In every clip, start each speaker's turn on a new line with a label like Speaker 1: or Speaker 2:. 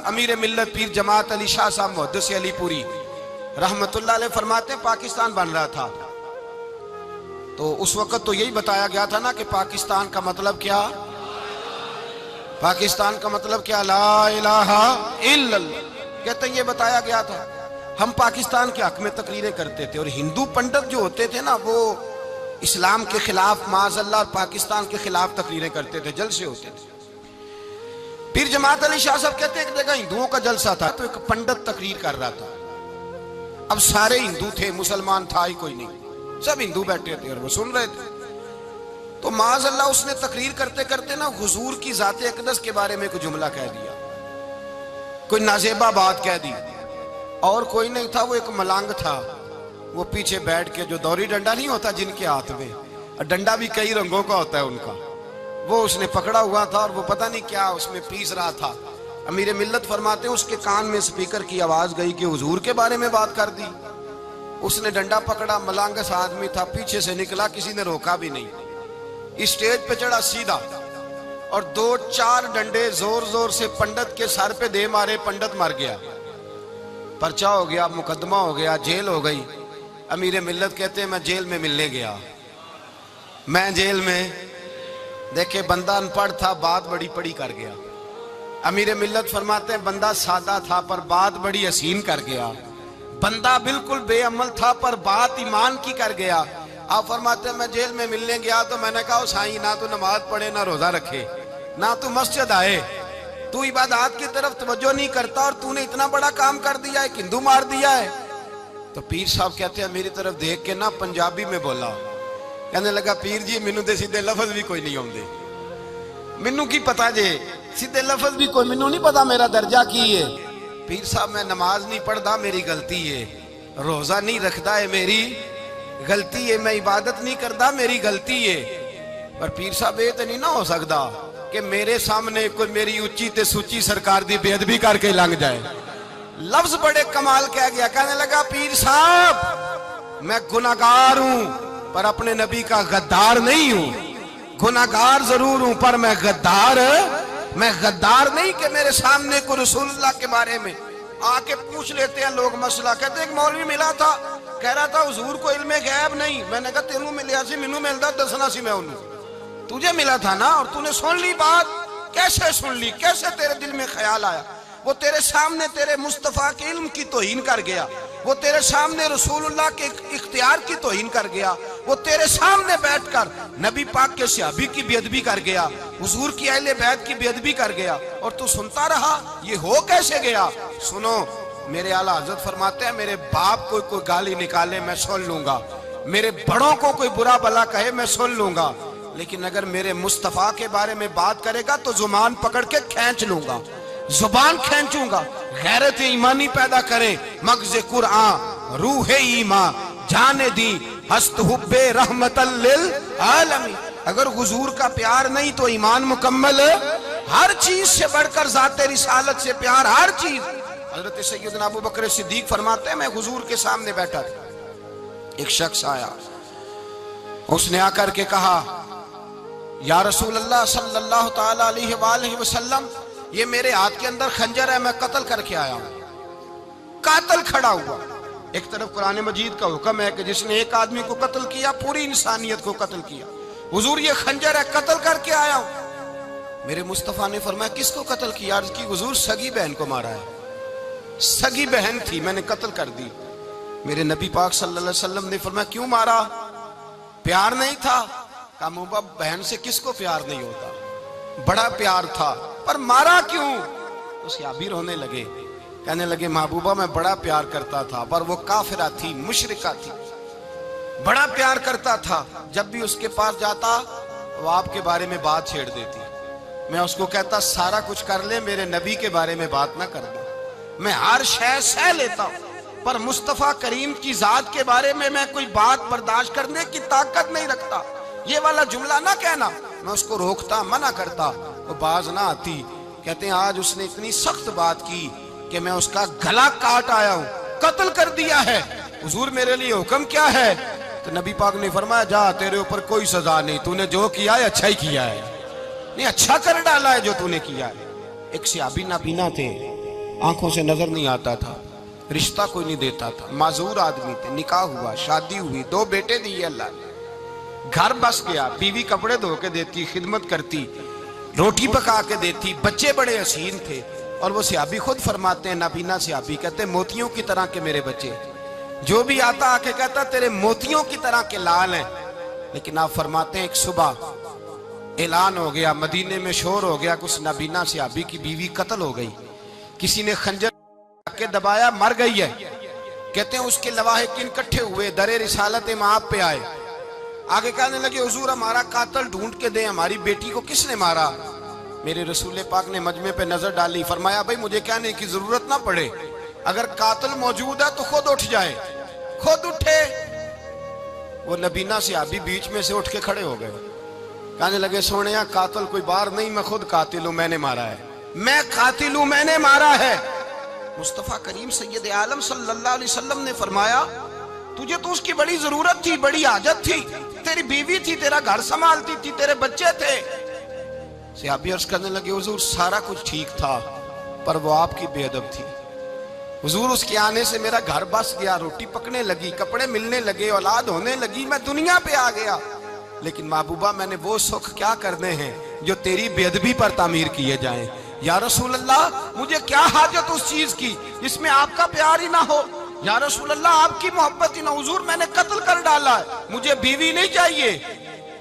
Speaker 1: امیر ملت پیر جماعت علی شاہ صاحب محدث علی پوری رحمت اللہ علیہ فرماتے ہیں پاکستان بن رہا تھا تو اس وقت تو یہی بتایا گیا تھا نا کہ پاکستان کا مطلب کیا، پاکستان کا مطلب کیا، لا الہ الا اللہ، کہتے ہیں یہ بتایا گیا تھا۔ ہم پاکستان کے حق میں تقریریں کرتے تھے اور ہندو پنڈت جو ہوتے تھے نا وہ اسلام کے خلاف معاذ اللہ اور پاکستان کے خلاف تقریریں کرتے تھے، جلسے ہوتے تھے۔ پیر جماعت علی شاہ صاحب کہتے ہیں ایک جگہ ہندوؤں کا جلسہ تھا تو ایک پنڈت تقریر کر رہا تھا۔ اب سارے ہندو تھے، مسلمان تھا ہی کوئی نہیں، سب ہندو بیٹھے تھے اور وہ سن رہے تھے۔ تو معاذ اللہ اس نے تقریر کرتے کرتے نا حضور کی ذات اقدس کے بارے میں کوئی جملہ کہہ دیا، کوئی نازیبہ بات کہہ دی، اور کوئی نہیں تھا، وہ ایک ملانگ تھا، وہ پیچھے بیٹھ کے جو دوری ڈنڈا نہیں ہوتا جن کے ہاتھ میں، اور ڈنڈا بھی کئی رنگوں کا ہوتا ہے ان کا، وہ اس نے پکڑا ہوا تھا اور وہ پتہ نہیں کیا اس میں پیس رہا تھا۔ امیر ملت فرماتے ہیں اس کے کان میں سپیکر کی آواز گئی کہ حضور کے بارے میں بات کر دی۔ اس نے ڈنڈا پکڑا، ملانگس آدمی تھا، پیچھے سے نکلا، کسی نے روکا بھی نہیں، اسٹیج پہ چڑھا سیدھا اور 2-4 ڈنڈے زور زور سے پنڈت کے سر پہ دے مارے، پنڈت مر گیا، پرچہ ہو گیا، مقدمہ ہو گیا، جیل ہو گئی۔ امیر ملت کہتے ہیں میں جیل میں ملنے گیا، میں جیل میں، دیکھے بندہ ان پڑھ تھا، بات بڑی پڑی کر گیا۔ امیر ملت فرماتے ہیں بندہ سادہ تھا پر بات بڑی حسین کر گیا، بندہ بالکل بے عمل تھا پر بات ایمان کی کر گیا۔ آپ فرماتے ہیں میں جیل میں ملنے گیا تو میں نے کہا سائیں نہ تو نماز پڑھے، نہ روزہ رکھے، نہ تو مسجد آئے، تو عبادات کی طرف توجہ نہیں کرتا اور تو نے اتنا بڑا کام کر دیا ہے، ہندو مار دیا ہے۔ تو پیر صاحب کہتے ہیں میری طرف دیکھ کے نا پنجابی میں بولا، کہنے لگا پیر جی مینوں دے سیدھے لفظ بھی کوئی نہیں ہوندے، مینوں کی پتا جے سیدھے لفظ بھی کوئی، مینوں نہیں پتا میرا درجہ کی ہے۔ پیر صاحب میں نماز نہیں پڑھدا میری غلطی ہے، روزہ نہیں رکھدا ہے میری غلطی ہے، میں عبادت نہیں کردا میری غلطی ہے، پر پیر صاحب یہ تو نہیں نہ ہو سکدا کہ میرے سامنے کوئی میری اچھی تے سچی سرکار دی بے ادبی کر کے لنگ جائے۔ لفظ بڑے کمال کہہ گیا، کہنے لگا پیر صاحب میں گناہگار ہوں پر اپنے نبی کا غدار نہیں ہوں، گناہگار ضرور ہوں پر میں غدار نہیں کہ میرے سامنے کو رسول اللہ کے بارے میں آ کے پوچھ لیتے ہیں لوگ مسئلہ۔ کہتے ایک مولوی ملا تھا، کہہ رہا تھا حضور کو علم غیب نہیں، میں نے کہا تینوں ملیا سی، مینوں ملدا دسنا سی، میں انہوں تجھے ملا تھا نا اور تو نے سن لی بات، کیسے سن لی، کیسے تیرے دل میں خیال آیا؟ وہ تیرے سامنے تیرے مصطفیٰ کے علم کی توہین کر گیا، وہ تیرے سامنے رسول اللہ کے اختیار کی توہین کر گیا، وہ تیرے سامنے بیٹھ کر نبی پاک کے صحابی کی بے ادبی کر گیا، حضور کی اہل بیت کی بے ادبی کر گیا، اور تو سنتا رہا، یہ ہو کیسے گیا؟ سنو میرے اعلیٰ حضرت فرماتے ہیں میرے باپ کو کوئی گالی نکالے میں سن لوں گا، میرے بڑوں کو کوئی برا بلا کہے میں سن لوں گا، لیکن اگر میرے مصطفیٰ کے بارے میں بات کرے گا تو زبان پکڑ کے کھینچ لوں گا، زبان کھینچوں گا۔ غیرت ایمانی پیدا کریں مغز قرآن روح ایمان جانے دی ہست حب رحمت للعالمین۔ اگر حضور کا پیار نہیں تو ایمان مکمل، ہر چیز سے بڑھ کر ذات رسالت سے پیار، ہر چیز۔ حضرت سیدنا ابو بکر صدیق فرماتے ہیں میں حضور کے سامنے بیٹھا تھا، ایک شخص آیا، اس نے آ کر کے کہا یا رسول اللہ صلی اللہ تعالی علیہ وآلہ وسلم یہ میرے ہاتھ کے اندر خنجر ہے، میں قتل کر کے آیا ہوں۔ قاتل کھڑا ہوا، ایک طرف قرآن مجید کا حکم ہے کہ جس نے ایک آدمی کو قتل کیا پوری انسانیت کو قتل کیا، حضور یہ خنجر ہے، قتل کر کے آیا ہوں۔ میرے مصطفیٰ نے فرمایا کس کو قتل کیا؟ عرض کی حضور سگی بہن کو مارا ہے، سگی بہن تھی میں نے قتل کر دی۔ میرے نبی پاک صلی اللہ علیہ وسلم نے فرمایا کیوں مارا؟ پیار نہیں تھا؟ کہا محبوبہ بہن سے کس کو پیار نہیں ہوتا، بڑا پیار تھا، پر مارا کیوں؟ تو صحابی رونے لگے، کہنے لگے محبوبہ میں بڑا پیار کرتا تھا پر وہ کافرہ تھی، مشرکہ تھی، بڑا پیار کرتا تھا، جب بھی اس کے پاس جاتا وہ آپ کے بارے میں بات چھیڑ دیتی، میں اس کو کہتا سارا کچھ کر لے میرے نبی کے بارے میں بات نہ کر دے، میں ہر شے سہ لیتا ہوں پر مصطفیٰ کریم کی ذات کے بارے میں کوئی بات برداشت کرنے کی طاقت نہیں رکھتا، یہ والا جملہ نہ کہنا۔ میں اس کو روکتا، منع کرتا، وہ باز نہ آتی۔ کہتے ہیں آج اس نے اتنی سخت بات کی کہ میں اس کا گلا کاٹ آیا ہوں، قتل کر دیا ہے، حضور میرے لیے حکم کیا ہے؟ تو نبی پاک نے فرمایا جا تیرے اوپر کوئی سزا نہیں، تو نے جو کیا ہے اچھا ہی کیا ہے، نہیں اچھا کر ڈالا ہے جو تو نے کیا ہے۔ ایک صحابی نابینا تھے، آنکھوں سے نظر نہیں آتا تھا، رشتہ کوئی نہیں دیتا تھا، معذور آدمی تھے، نکاح ہوا، شادی ہوئی، 2 بیٹے دیے اللہ نے، گھر بس گیا، بیوی کپڑے دھو کے دیتی، خدمت کرتی، روٹی پکا کے دیتی، بچے بڑے حسین تھے، اور وہ صحابی خود فرماتے ہیں، نابینا صحابی کہتے ہیں موتیوں کی طرح کے میرے بچے، جو بھی آتا آ کے کہتا تیرے موتیوں کی طرح کے لال ہیں۔ لیکن آپ فرماتے ہیں ایک صبح اعلان ہو گیا، مدینے میں شور ہو گیا، کچھ نابینا صحابی کی بیوی قتل ہو گئی، کسی نے خنجر کے دبایا، مر گئی ہے۔ کہتے ہیں اس کے لواحقین اکٹھے ہوئے، در رسالت امام پہ آئے، آگے کہنے لگے حضور ہمارا قاتل ڈھونڈ کے دیں، ہماری بیٹی کو کس نے مارا؟ میرے رسول پاک نے مجمع پہ نظر ڈالی، فرمایا بھائی مجھے کہنے کی ضرورت نہ پڑے، اگر قاتل موجود ہے تو خود اٹھ جائے۔ خود اٹھے، وہ نبینا صحابی بیچ میں سے اٹھ کے کھڑے ہو گئے، کہنے لگے سونیا قاتل کوئی باہر نہیں، میں خود قاتل ہوں، میں نے مارا ہے، میں قاتل ہوں، میں نے مارا ہے۔ مصطفیٰ کریم سید عالم صلی اللہ علیہ وسلم نے فرمایا تجھے تو اس کی بڑی ضرورت تھی، بڑی حاجت تھی، تیری بیوی تھی، تیرا گھر سنبھالتی تھی، تیرے بچے تھے۔ صحابی عرض کرنے لگے حضور سارا کچھ ٹھیک تھا پر وہ آپ کی بے ادب تھی، حضور اس کے آنے سے میرا گھر بس گیا، روٹی پکنے لگی، کپڑے ملنے لگے، اولاد ہونے لگی، میں دنیا پہ آ گیا، لیکن محبوبہ میں نے وہ سکھ کیا کرنے ہیں جو تیری بے ادبی پر تعمیر کیے جائیں۔ یا رسول اللہ مجھے کیا حاجت اس چیز کی جس میں آپ کا پیار ہی نہ ہو، یا رسول اللہ آپ کی محبت ہی نہ، حضور میں نے قتل کر ڈالا ہے، مجھے بیوی نہیں چاہیے،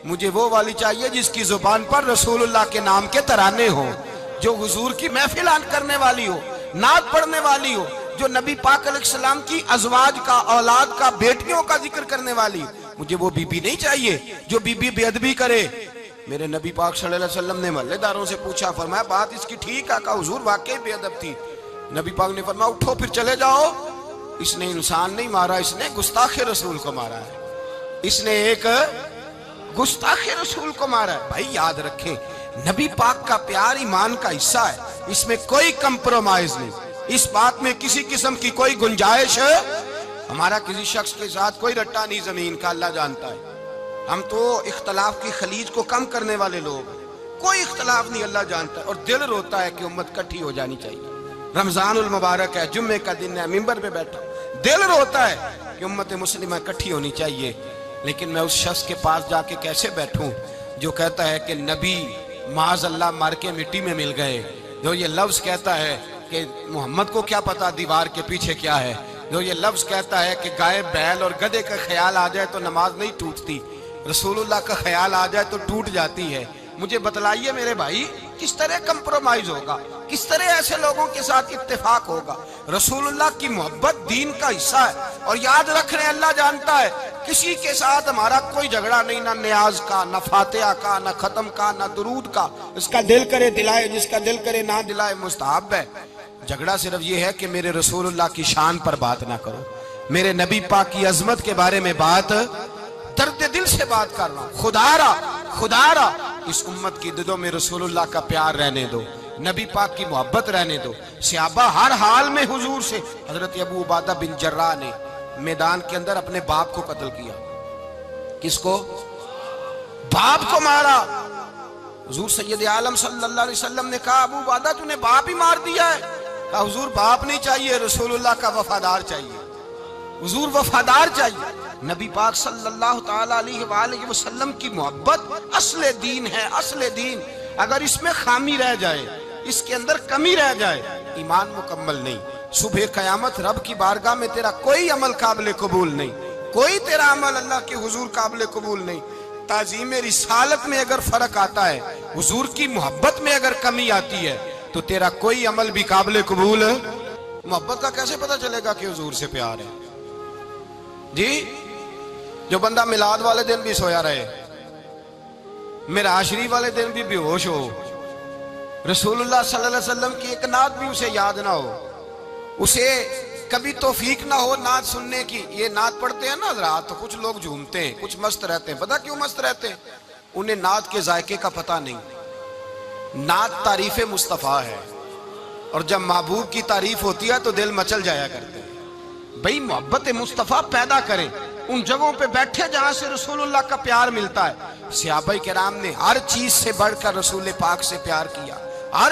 Speaker 1: مجھے وہ والی چاہیے جس کی زبان پر رسول اللہ کے نام کے ترانے ہوں، جو حضور کی محفل کرنے والی ہو، نعت پڑھنے والی ہو، جو نبی پاک علیہ السلام کی ازواج کا، اولاد کا، بیٹیوں کا ذکر کرنے والی، مجھے وہ بی بی نہیں چاہیے جو بی بی بے ادبی کرے۔ میرے نبی پاک صلی اللہ علیہ وسلم نے محلے داروں سے پوچھا، فرمایا بات اس کی ٹھیک ہے؟ کہا حضور واقعی بے ادب تھی۔ نبی پاک نے فرمایا اٹھو پھر چلے جاؤ، اس نے انسان نہیں مارا، اس نے گستاخ رسول کو مارا ہے، اس نے ایک گستاخ رسول کو مارا ہے۔ بھائی یاد رکھیں نبی پاک کا پیار ایمان کا حصہ ہے، اس میں کوئی کمپرومائز نہیں، اس بات میں کسی قسم کی کوئی گنجائش ہے؟ ہمارا کسی شخص کے ساتھ کوئی رٹا نہیں زمین کا، اللہ جانتا ہے، ہم تو اختلاف کی خلیج کو کم کرنے والے لوگ، کوئی اختلاف نہیں، اللہ جانتا ہے، اور دل روتا ہے کہ امت کٹھی ہو جانی چاہیے۔ رمضان المبارک ہے، جمعے کا دن ہے، منبر پہ بیٹھا، دل روتا ہے کہ امت مسلمہ کٹھی ہونی چاہیے، لیکن میں اس شخص کے پاس جا کے کیسے بیٹھوں جو کہتا ہے کہ نبی معاذ اللہ مار کے مٹی میں مل گئے، جو یہ لفظ کہتا ہے کہ محمد کو کیا پتا دیوار کے پیچھے کیا ہے، جو یہ لفظ کہتا ہے کہ گائے بیل اور گدھے کا خیال آ جائے تو نماز نہیں ٹوٹتی، رسول اللہ کا خیال آ جائے تو ٹوٹ جاتی ہے۔ مجھے بتلائیے میرے بھائی کس طرح کمپرومائز ہوگا، کس طرح ایسے لوگوں کے ساتھ اتفاق ہوگا؟ رسول اللہ کی محبت دین کا حصہ ہے، اور یاد رکھ رہے ہیں اللہ جانتا ہے کسی کے ساتھ ہمارا کوئی جھگڑا نہیں، نہ نیاز کا، نہ فاتحہ کا، نہ ختم کا، نہ درود کا، اس کا دل کرے دلائے، جس کا دل کرے نہ دلائے، مستحب ہے۔ جھگڑا صرف یہ ہے کہ میرے رسول اللہ کی شان پر بات نہ کرو، میرے نبی پاک کی عظمت کے بارے میں بات، درد دل سے بات کر رہا ہوں، خدا را اس امت کی دلوں میں رسول اللہ کا پیار رہنے دو، نبی پاک کی محبت رہنے دو۔ صحابہ ہر حال میں حضور سے، حضرت ابو عبیدہ بن جراح نے میدان کے اندر اپنے باپ کو قتل کیا، کس کو؟ باپ کو مارا۔ حضور سید عالم صلی اللہ علیہ وسلم نے کہا ابو عبیدہ تو نے باپ ہی مار دیا ہے؟ کہا حضور باپ نہیں چاہیے، رسول اللہ کا وفادار چاہیے، حضور وفادار چاہیے۔ نبی پاک صلی اللہ تعالیٰ علیہ وآلہ وسلم کی محبت اصل دین ہے، اصل دین۔ اگر اس میں خامی رہ جائے، اس کے اندر کمی رہ جائے، ایمان مکمل نہیں۔ صبح قیامت رب کی بارگاہ میں تیرا کوئی عمل قابل قبول نہیں، کوئی تیرا عمل اللہ کے حضور قابل قبول نہیں۔ تعظیم رسالت میں اگر فرق آتا ہے، حضور کی محبت میں اگر کمی آتی ہے، تو تیرا کوئی عمل بھی قابل قبول ہے۔ محبت کا کیسے پتہ چلے گا کہ حضور سے پیار ہے؟ جی جو بندہ میلاد والے دن بھی سویا رہے، معراج شریف والے دن بھی بے ہوش ہو، رسول اللہ صلی اللہ علیہ وسلم کی ایک نعت بھی اسے یاد نہ ہو، اسے کبھی توفیق نہ ہو نعت سننے کی۔ یہ نعت پڑھتے ہیں نا حضرات تو کچھ لوگ جھومتے ہیں، کچھ مست رہتے ہیں۔ پتہ کیوں مست رہتے ہیں؟ انہیں نعت کے ذائقے کا پتہ نہیں۔ نعت تعریف مصطفیٰ ہے، اور جب محبوب کی تعریف ہوتی ہے تو دل مچل جایا کرتے ہیں۔ بھئی محبت مصطفیٰ پیدا کریں، ان جگہوں پہ بیٹھے جہاں سے رسول اللہ کا پیار ملتا ہے۔ صحابہ کرام نے ہر چیز سے بڑھ کر رسول پاک سے پیار کیا، ہر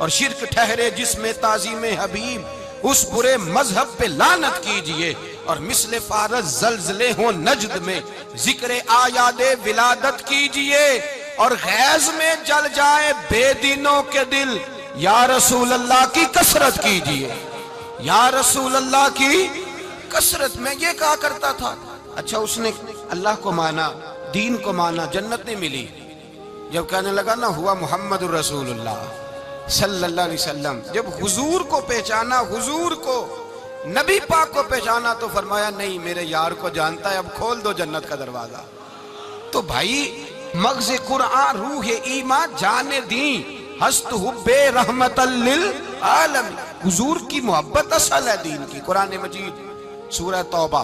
Speaker 1: اور شرک ٹھہرے جس میں تعظیم حبیب اس برے مذہب پہ لعنت کیجئے، اور مثل فارس زلزلے ہوں نجد میں ذکر آیاد ولادت کیجئے، اور غیظ میں جل جائے بے دینوں کے دل، یا رسول اللہ کی کثرت کیجئے، یا رسول اللہ کی کثرت۔ میں یہ کہا کرتا تھا، اچھا اس نے اللہ کو مانا، دین کو مانا، جنت نہیں ملی۔ جب کہنے لگا نا ہوا محمد الرسول اللہ صلی اللہ علیہ وسلم، جب حضور کو پہچانا، حضور کو، نبی پاک کو پہچانا، تو فرمایا نہیں میرے یار کو جانتا ہے، اب کھول دو جنت کا دروازہ۔ تو بھائی مغز قرآن روح ایمان جان دین ہست حب رحمت للعالم، حضور کی محبت اصل ہے دین کی۔ قرآن مجید سورہ توبہ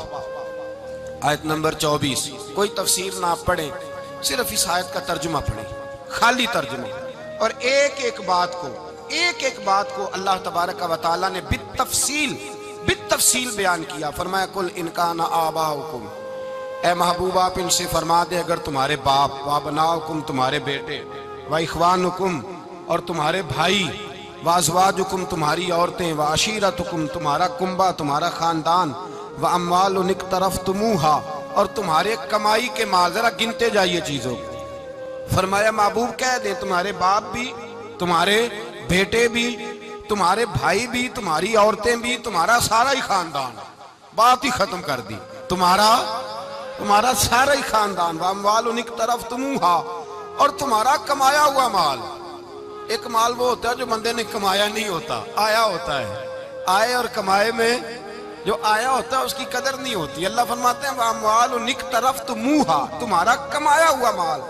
Speaker 1: آیت نمبر 24، کوئی تفسیر نہ آپ پڑھیں، صرف اس آیت کا ترجمہ پڑھیں، خالی ترجمہ، اور ایک ایک بات کو اللہ تبارک و تعالیٰ نے بالتفصیل بیان کیا۔ فرمایا کل ان کان آباؤکم، اے محبوب آپ ان سے فرما دے اگر تمہارے باپ، وابناؤکم تمہارے بیٹے، واخوانکم اور تمہارے بھائی، وازواجکم تمہاری عورتیں، وعشیرتکم تمہارا کنبہ، تمہارا خاندان، واموال اقترفتموہا اور تمہارے کمائی کے مال، ذرا گنتے جائیے چیزوں کو۔ فرمایا محبوب کہہ دیں تمہارے باپ بھی، تمہارے بیٹے بھی، تمہارے بھائی بھی، تمہاری عورتیں بھی، تمہارا سارا ہی خاندان، بات ہی ختم کر دی، تمہارا سارا ہی خاندان، واموال اقترفتموہا اور تمہارا کمایا ہوا مال۔ ایک مال وہ ہوتا ہے جو بندے نے کمایا نہیں ہوتا، آیا ہوتا ہے، آئے اور کمائے میں جو آیا ہوتا ہے اس کی قدر نہیں ہوتی۔ اللہ فرماتے ہیں وَأَمْوَالٌ اقْتَرَفْتُمُوهَا، تمہارا کمایا ہوا مال،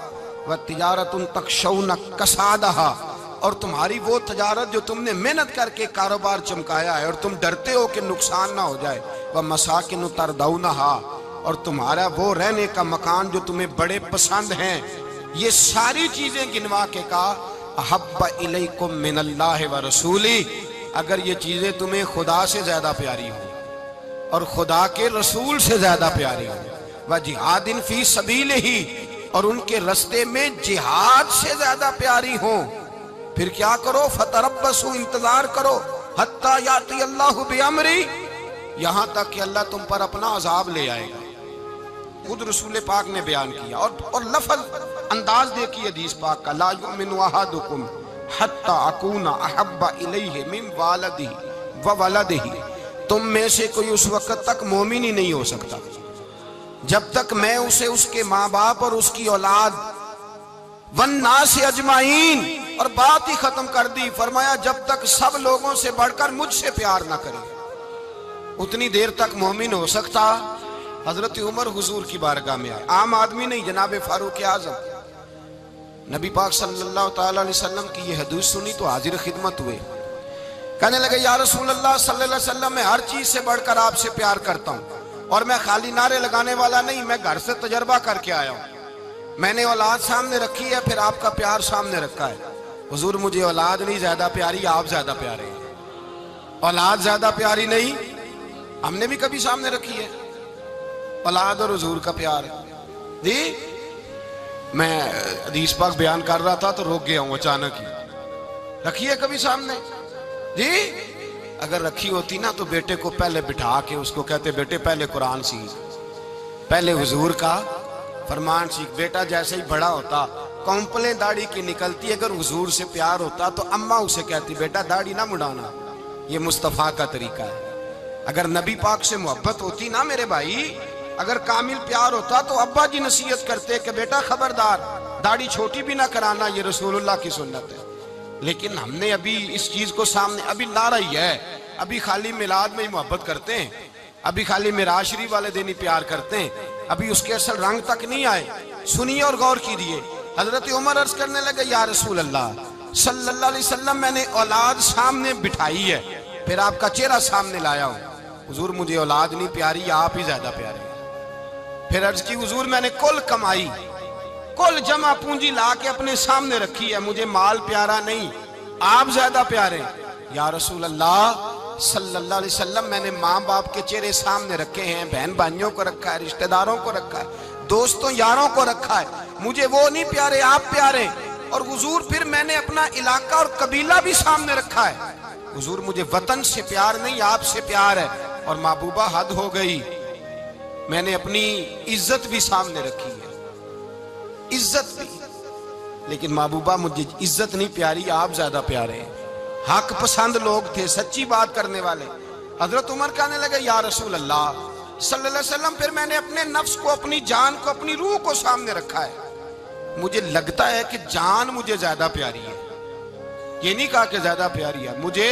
Speaker 1: وَتِجَارَةٌ تَخْشَوْنَ كَسَادَهَا اور تمہاری وہ تجارت جو تم نے محنت کر کے کاروبار چمکایا ہے اور تم ڈرتے ہو کہ نقصان نہ ہو جائے، وَمَسَاكِنُ تَرْضَوْنَهَا اور تمہارا وہ رہنے کا مکان جو تمہیں بڑے پسند ہیں۔ یہ ساری چیزیں گنوا کے کہا احب الیکم من اللہ ورسولی، اگر یہ چیزیں تمہیں خدا سے زیادہ پیاری ہوں اور خدا کے رسول سے زیادہ پیاری ہوں، وجہاد فی سبیلہ اور ان کے رستے میں جہاد سے زیادہ پیاری ہوں، پھر کیا کرو فتربصوا انتظار کرو حتی یاتی اللہ بامری، یہاں تک کہ اللہ تم پر اپنا عذاب لے آئے گا۔ خود رسول پاک نے بیان کیا، اور لفظ انداز دیکھیے حدیث پاک کا، لا یؤمن احدکم حتی اکون احب الیہ من والدہ وولدہ، تم میں سے کوئی اس وقت تک مومن ہی نہیں ہو سکتا جب تک میں اسے اس کے ماں باپ اور اس کی اولاد والناس اجمعین، اور بات ہی ختم کر دی، فرمایا جب تک سب لوگوں سے بڑھ کر مجھ سے پیار نہ کرے اتنی دیر تک مومن ہو سکتا۔ حضرت عمر حضور کی بارگاہ میں آئے، عام آدمی نہیں، جناب فاروق اعظم، نبی پاک صلی اللہ تعالی علیہ وسلم کی یہ حدیث سنی تو حاضر خدمت ہوئے، کہنے لگے یا رسول اللہ صلی اللہ علیہ وسلم میں ہر چیز سے بڑھ کر آپ سے پیار کرتا ہوں، اور میں خالی نعرے لگانے والا نہیں، میں گھر سے تجربہ کر کے آیا ہوں، میں نے اولاد سامنے رکھی ہے، پھر آپ کا پیار سامنے رکھا ہے۔ حضور مجھے اولاد نہیں زیادہ پیاری، آپ زیادہ پیارے ہیں، اولاد زیادہ پیاری نہیں، ہم نے بھی کبھی سامنے رکھی ہے اولاد اور حضور کا پیار جی۔ میں حدیث پاک بیان کر رہا تھا تو روک گیا ہوں اچانک ہی، رکھی ہے کبھی سامنے جی؟ اگر رکھی ہوتی نا تو بیٹے کو پہلے بٹھا کے اس کو کہتے بیٹے پہلے قرآن سیکھ، پہلے حضور کا فرمان سیکھ۔ بیٹا جیسے ہی بڑا ہوتا کونپلیں داڑھی کی نکلتی، اگر حضور سے پیار ہوتا تو اماں اسے کہتی بیٹا داڑھی نہ مڈانا، یہ مصطفیٰ کا طریقہ ہے۔ اگر نبی پاک سے محبت ہوتی نا میرے بھائی، اگر کامل پیار ہوتا تو ابا جی نصیحت کرتے کہ بیٹا خبردار داڑھی چھوٹی بھی نہ کرانا، یہ رسول اللہ کی سنت ہے۔ لیکن ہم نے ابھی اس چیز کو سامنے، ابھی لا رہی ہے، ابھی خالی میلاد میں ہی محبت کرتے ہیں، ابھی خالی معراج شریف والے دن ہی پیار کرتے ہیں، ابھی اس کے اصل رنگ تک نہیں آئے۔ سنیے اور غور کیجیے، حضرت عمر عرض کرنے لگے یا رسول اللہ صلی اللہ علیہ وسلم میں نے اولاد سامنے بٹھائی ہے، پھر آپ کا چہرہ سامنے لایا ہوں، حضور مجھے اولاد نہیں پیاری، آپ ہی زیادہ پیارے۔ پھر عرض کی حضور میں نے کل کمائی، کل جمع پونجی لا کے اپنے سامنے رکھی ہے، مجھے مال پیارا نہیں، آپ زیادہ پیارے۔ یا رسول اللہ صلی اللہ علیہ وسلم میں نے ماں باپ کے چہرے سامنے رکھے ہیں، بہن بھائیوں کو رکھا ہے، رشتہ داروں کو رکھا ہے، دوستوں یاروں کو رکھا ہے، مجھے وہ نہیں پیارے، آپ پیارے۔ اور حضور پھر میں نے اپنا علاقہ اور قبیلہ بھی سامنے رکھا ہے. حضور مجھے وطن سے پیار نہیں آپ سے پیار ہے. اور محبوبہ حد ہو گئی, میں نے اپنی عزت بھی سامنے رکھی ہے, عزت بھی. لیکن محبوبہ مجھے عزت نہیں پیاری, آپ زیادہ پیارے ہیں. حق پسند لوگ تھے, سچی بات کرنے والے. حضرت عمر کہنے لگے یا رسول اللہ صلی اللہ علیہ وسلم پھر میں نے اپنے نفس کو, اپنی جان کو, اپنی روح کو سامنے رکھا ہے. مجھے لگتا ہے کہ جان مجھے زیادہ پیاری ہے. یہ نہیں کہا کہ زیادہ پیاری ہے, مجھے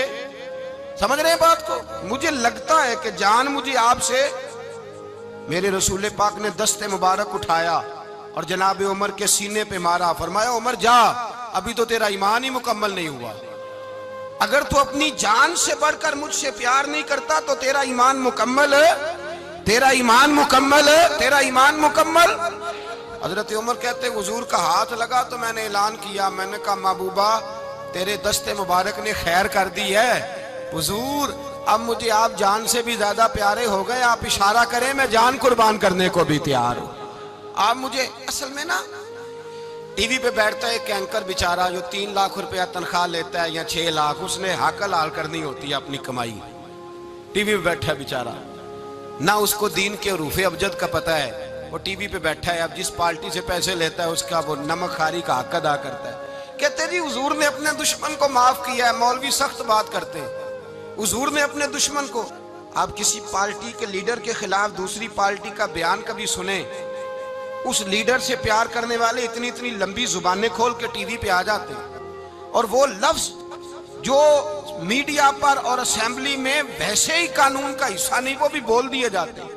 Speaker 1: سمجھ رہے ہیں بات کو, مجھے لگتا ہے کہ جان مجھے آپ سے. میرے رسول پاک نے دست مبارک اٹھایا اور جناب عمر کے سینے پہ مارا, فرمایا عمر جا, ابھی تو تیرا ایمان ہی مکمل نہیں ہوا. اگر تو اپنی جان سے بڑھ کر مجھ سے پیار نہیں کرتا تو تیرا ایمان مکمل ہے, تیرا ایمان مکمل ہے, تیرا ایمان مکمل. حضرت عمر کہتے حضور کا ہاتھ لگا تو میں نے اعلان کیا, میں نے کہا محبوبہ تیرے دست مبارک نے خیر کر دی ہے. حضور اب مجھے آپ جان سے بھی زیادہ پیارے ہو گئے, آپ اشارہ کریں میں جان قربان کرنے کو بھی تیار ہوں. آپ مجھے اصل میں نا ٹی وی پہ بیٹھتا ہے ایک اینکر بیچارہ جو 3 لاکھ روپیہ تنخواہ لیتا ہے یا 6 لاکھ, اس نے حق حلال کرنی ہوتی ہے اپنی کمائی. ٹی وی پہ بیٹھا ہے بیچارہ, نہ اس کو دین کے حروف ابجد کا پتہ ہے, وہ ٹی وی پہ بیٹھا ہے. اب جس پارٹی سے پیسے لیتا ہے اس کا وہ نمک خاری کا حق ادا کرتا ہے. کہتے جی حضور نے اپنے دشمن کو معاف کیا ہے. مولوی سخت بات کرتے ہیں, حضور نے اپنے دشمن کو. آپ کسی پارٹی کے لیڈر کے خلاف دوسری پارٹی کا بیان کبھی سنیں, اس لیڈر سے پیار کرنے والے اتنی اتنی لمبی زبانیں کھول کے ٹی وی پہ آ جاتے ہیں, اور وہ لفظ جو میڈیا پر اور اسمبلی میں ویسے ہی قانون کا حصہ نہیں وہ بھی بول دیے جاتے ہیں.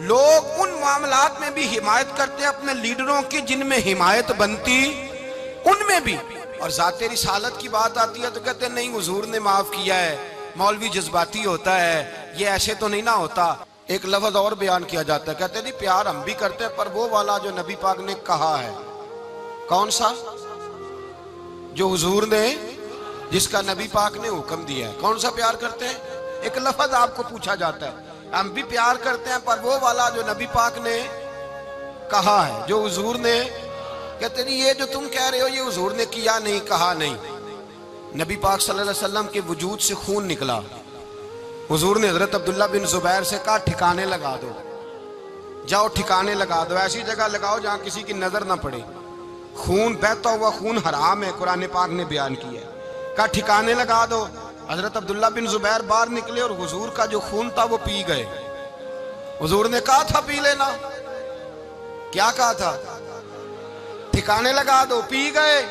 Speaker 1: لوگ ان معاملات میں بھی حمایت کرتے ہیں اپنے لیڈروں کی جن میں حمایت بنتی ان میں بھی, اور ذات رسالت کی بات آتی ہے تو کہتے ہیں نہیں حضور نے معاف کیا ہے, مولوی جذباتی ہوتا ہے, یہ ایسے تو نہیں نہ ہوتا. ایک لفظ اور بیان کیا جاتا ہے, کہتے ہیں جی پیار ہم بھی کرتے ہیں پر وہ والا جو نبی پاک نے کہا ہے. کون سا؟ جو حضور نے, جس کا نبی پاک نے حکم دیا ہے. کون سا پیار کرتے ہیں؟ ایک لفظ آپ کو پوچھا جاتا ہے, ہم بھی پیار کرتے ہیں پر وہ والا جو نبی پاک نے کہا ہے, جو حضور نے. کہتے ہیں یہ جو تم کہہ رہے ہو یہ حضور نے کیا نہیں, کہا نہیں. نبی پاک صلی اللہ علیہ وسلم کے وجود سے خون نکلا. حضور نے حضرت عبداللہ بن زبیر سے کہا ٹھکانے لگا دو, جاؤ ٹھکانے لگا دو, ایسی جگہ لگاؤ جہاں کسی کی نظر نہ پڑے. خون بہتا ہوا خون حرام ہے, قرآن پاک نے بیان کیا ہے. کہا ٹھکانے لگا دو. حضرت عبداللہ بن زبیر باہر نکلے اور حضور کا جو خون تھا وہ پی گئے. حضور نے کہا تھا پی لینا, کیا کہا تھا؟ ٹھکانے لگا دو, پی گئے.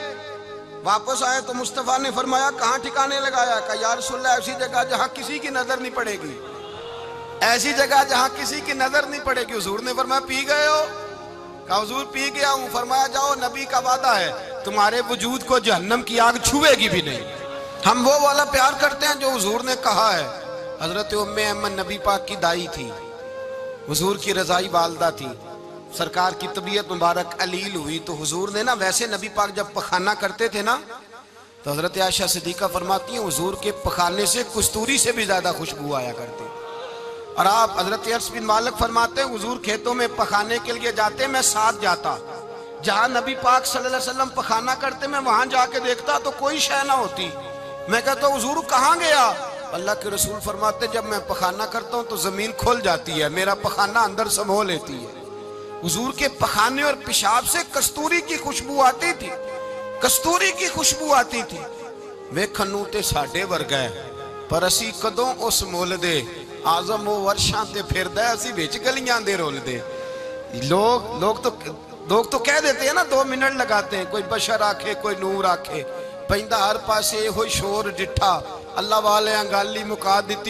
Speaker 1: واپس آئے تو مصطفیٰ نے فرمایا کہاں ٹھکانے لگایا؟ کہا یا رسول اللہ ایسی جگہ جہاں کسی کی نظر نہیں پڑے گی, ایسی جگہ جہاں کسی کی نظر نہیں پڑے گی. حضور نے فرمایا پی گئے ہو؟ کہا حضور پی گیا ہوں. فرمایا جاؤ نبی کا وعدہ ہے تمہارے وجود کو جہنم کی آگ چھوئے گی بھی نہیں. ہم وہ والا پیار کرتے ہیں جو حضور نے کہا ہے. حضرت ام ایمن نبی پاک کی دائی تھی, حضور کی رضائی والدہ تھی. سرکار کی طبیعت مبارک علیل ہوئی تو حضور نے نا, ویسے نبی پاک جب پخانہ کرتے تھے نا تو حضرت عائشہ صدیقہ فرماتی ہیں حضور کے پخانے سے کستوری سے بھی زیادہ خوشبو آیا کرتی. اور آپ حضرت انس بن مالک فرماتے ہیں حضور کھیتوں میں پخانے کے لیے جاتے, میں ساتھ جاتا. جہاں نبی پاک صلی اللہ علیہ وسلم پخانہ کرتے میں وہاں جا کے دیکھتا تو کوئی شے نہ ہوتی. میں کہتا حضور کہاں گیا؟ اللہ کے رسول فرماتے جب میں پخانہ کرتا ہوں تو زمین کھل جاتی ہے, میرا پخانہ اندر سمو لیتی ہے. حضور کے پخانے اور پیشاب سے کستوری کی خوشبو آتی تھی, کستوری کی خوشبو آتی تھی. ویکھنوں تے ساڈے ورگا ہے پر اسی کدوں اس مول دے, آزم وہ ورشاں تے پھردا ہے اسی وچ گلیاں دے رول دے. لوگ تو کہہ دیتے ہیں نا 2 منٹ لگاتے ہیں, کوئی بشر آکھے کوئی نور آکھے, پیندا ہر پاسے ہوئی شور ڈٹھا, اللہ والے گالی مکا دیتی.